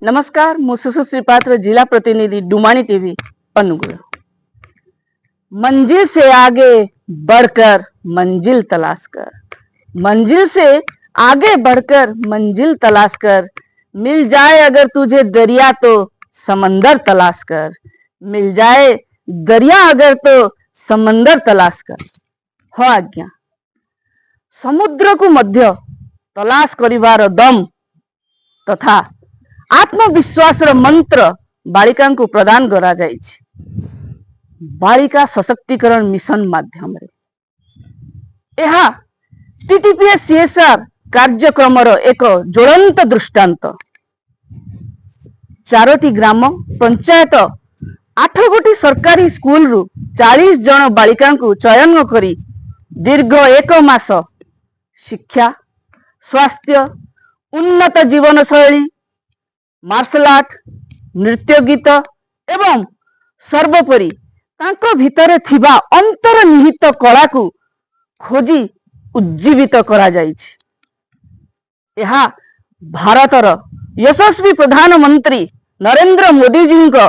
नमस्कार, मु सुश्री पात्र जिला प्रतिनिधि डुमानी टीवी अनुगुण। मंजिल से आगे बढ़कर मंजिल तलाश कर, मंजिल से आगे बढ़कर मंजिल तलाश कर, मिल जाए अगर तुझे दरिया तो समंदर तलाश कर, मिल जाए दरिया अगर तो समंदर तलाश कर। हो आज्ञा, समुद्र को मध्य तलाश करिवार दम तथा आत्मविश्वास मंत्र बालिका को प्रदान करा जाइछि। बालिका सशक्तिकरण मिशन माध्यम टीटीपीएस सीएसआर कार्यक्रम एक ज्वलंत दृष्टांत। 4टी ग्राम पंचायत 8 गोटी सरकारी स्कूल रु 40 जन बालिका को चयन करी दीर्घ 1 मास शिक्षा, स्वास्थ्य, उन्नत जीवन शैली, मार्शल आर्ट, नृत्य, गीत एवं सर्वोपरि तांको भितरे थिबा अंतर्निहित कला को खोजी उज्जीवित करा जाइछि। यह भारतर यशस्वी प्रधानमंत्री नरेंद्र मोदी जी को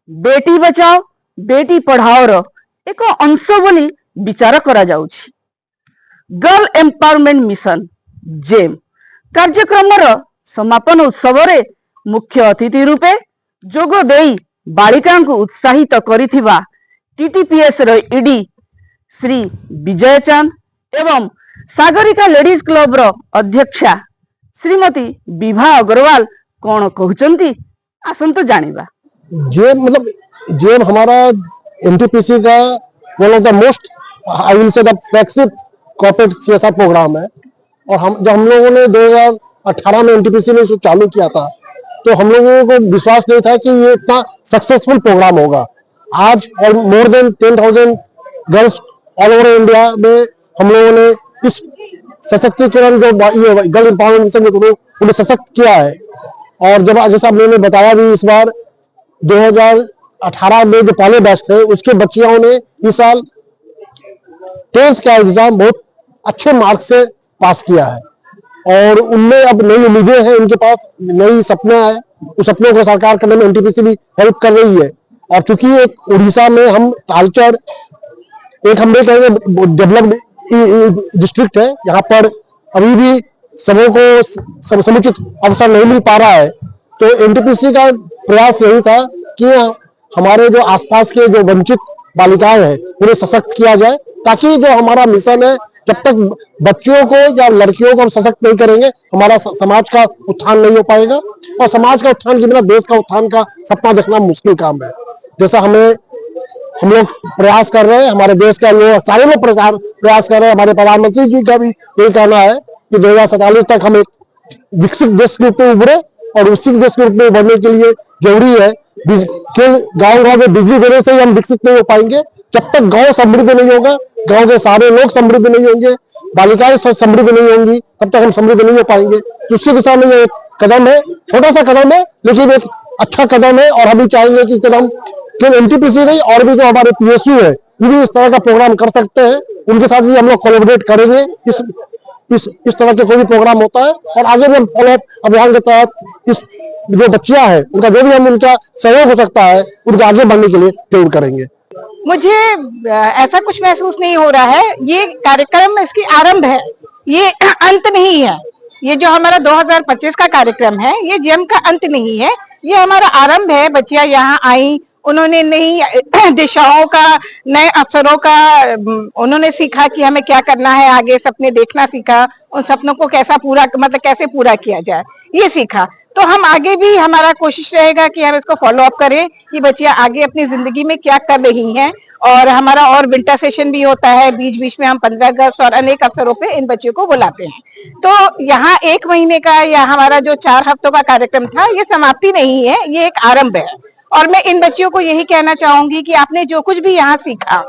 बेटी बचाओ बेटी पढ़ाओ रो एक अंश बोली विचार करा जाउछि। गर्ल एम्पावरमेंट मिशन जेम कार्यक्रम समापन उत्सव रे मुख्य अतिथि रूपे जोग देई बालिका को उत्साहित करिथिबा टीटीपीएस रो ईडी श्री विजय चांद एवं सागरिका लेडीज क्लब रो अध्यक्षा श्रीमती विभा अग्रवाल कौन कहउचंती आसंतो जानिबा। जेम हमारा एनटीपीसी का one of the most I will say the flagship corporate CSR programme है। और हम लोगों ने 2018 में एनटीपीसी ने इसको चालू किया था, तो हम लोगों को विश्वास नहीं था कि ये इतना सक्सेसफुल प्रोग्राम होगा। आज और more than 10,000 girls all over India में हम लोगों ने इस सशक्तिकरण जो गर्ल एम्पावरमेंट मिशन उन्हें सशक्त किया है। और जब जैसा मैंने बताया भी, इस बार 2018 में जो पहले बैच थे उसके बच्चियों ने इस साल 10th का एग्जाम बहुत अच्छे मार्क्स से पास किया है। और उनमें अब नई उम्मीदें हैं, उनके पास नई सपना है। उस सपनों को साकार करने में एनटीपीसी भी हेल्प कर रही है। और चूंकि एक उड़ीसा में हम तालचर एक हम कहेंगे डेवलप्ड डिस्ट्रिक्ट है, यहाँ पर अभी भी सबों को समुचित अवसर नहीं मिल पा रहा है। तो एनटीपीसी का प्रयास यही था कि हमारे जो आसपास के जो वंचित बालिकाएं हैं उन्हें सशक्त किया जाए, ताकि जो हमारा मिशन है, जब तक बच्चियों को या लड़कियों को हम सशक्त नहीं करेंगे हमारा समाज का उत्थान नहीं हो पाएगा। और समाज का उत्थान के बिना देश का उत्थान का सपना देखना मुश्किल काम है। जैसा हम लोग प्रयास कर रहे हैं, हमारे देश का लोग सारे लोग प्रयास कर रहे हैं। हमारे प्रधानमंत्री जी का भी यही कहना है कि 2047 तक हम एक विकसित देश के रूप में उभरे, और विकसित देश के रूप में उभरने के लिए जरूरी है कि गाँव में बिजली देने से ही हम विकसित नहीं हो पाएंगे। जब तक गांव समृद्ध नहीं होगा, गांव के सारे लोग समृद्ध नहीं होंगे, बालिकाएं समृद्ध नहीं होंगी, तब तक हम समृद्ध नहीं हो पाएंगे। दूसरी दिशा में ये एक कदम है, छोटा सा कदम है लेकिन एक अच्छा कदम है। और हम भी चाहेंगे कि कदम केवल एनटीपीसी नहीं, और भी जो हमारे पीएसयू है ये भी इस तरह का प्रोग्राम कर सकते हैं। उनके साथ भी हम लोग कोलैबोरेट करेंगे इस तरह के कोई भी प्रोग्राम होता है। और आगे भी हम फॉलोअप अभियान के तहत इस जो बच्चियां हैं उनका जो भी हम उनका सहयोग हो सकता है उनके आगे बढ़ने के लिए जरूर करेंगे। मुझे ऐसा कुछ महसूस नहीं हो रहा है। ये कार्यक्रम इसकी आरंभ है, ये अंत नहीं है। ये जो हमारा 2025 का कार्यक्रम है ये जेम का अंत नहीं है, ये हमारा आरंभ है। बच्चियां यहाँ आई, उन्होंने नई दिशाओं का, नए अवसरों का उन्होंने सीखा कि हमें क्या करना है, आगे सपने देखना सीखा, उन सपनों को कैसे पूरा किया जाए ये सीखा। तो हम आगे भी हमारा कोशिश रहेगा कि हम इसको फॉलो अप करें कि बच्चियां आगे अपनी जिंदगी में क्या कर रही हैं। और हमारा और विंटर सेशन भी होता है, बीच बीच में हम 15 अगस्त और अनेक अवसरों पे इन बच्चियों को बुलाते हैं। तो यहाँ 1 महीने का या हमारा जो 4 हफ्तों का कार्यक्रम था ये समाप्ति नहीं है, ये एक आरंभ है। और मैं इन बच्चियों को यही कहना चाहूंगी कि आपने जो कुछ भी यहाँ सीखा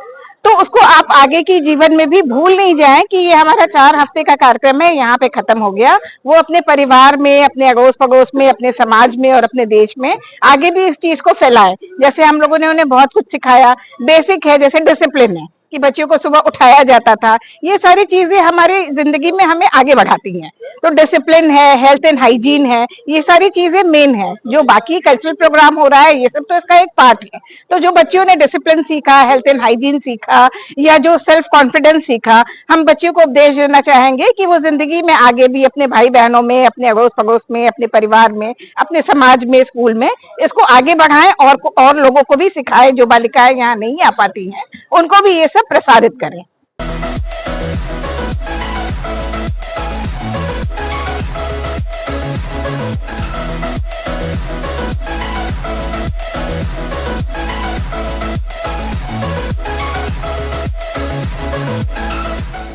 तो उसको आप आगे की जीवन में भी भूल नहीं जाएं कि ये हमारा 4 हफ्ते का कार्यक्रम है, यहाँ पे खत्म हो गया। वो अपने परिवार में, अपने अड़ोस पड़ोस में, अपने समाज में और अपने देश में आगे भी इस चीज को फैलाएं। जैसे हम लोगों ने उन्हें बहुत कुछ सिखाया, बेसिक है जैसे डिसिप्लिन है, कि बच्चों को सुबह उठाया जाता था, ये सारी चीजें हमारी जिंदगी में हमें आगे बढ़ाती हैं। तो डिसिप्लिन है, हेल्थ एंड हाइजीन है, ये सारी चीजें मेन है। जो बाकी कल्चरल प्रोग्राम हो रहा है ये सब तो इसका एक पार्ट है। तो जो बच्चों ने डिसिप्लिन सीखा, हेल्थ एंड हाइजीन सीखा, या जो सेल्फ कॉन्फिडेंस सीखा, हम बच्चों को उपदेश देना चाहेंगे कि वो जिंदगी में आगे भी अपने भाई बहनों में, अपने अड़ोस पड़ोस में, अपने परिवार में, अपने समाज में, स्कूल में इसको आगे बढ़ाएं और लोगों को भी सिखाएं। जो बालिकाएं यहाँ नहीं आ पाती हैं उनको भी ये सब प्रसारित करें।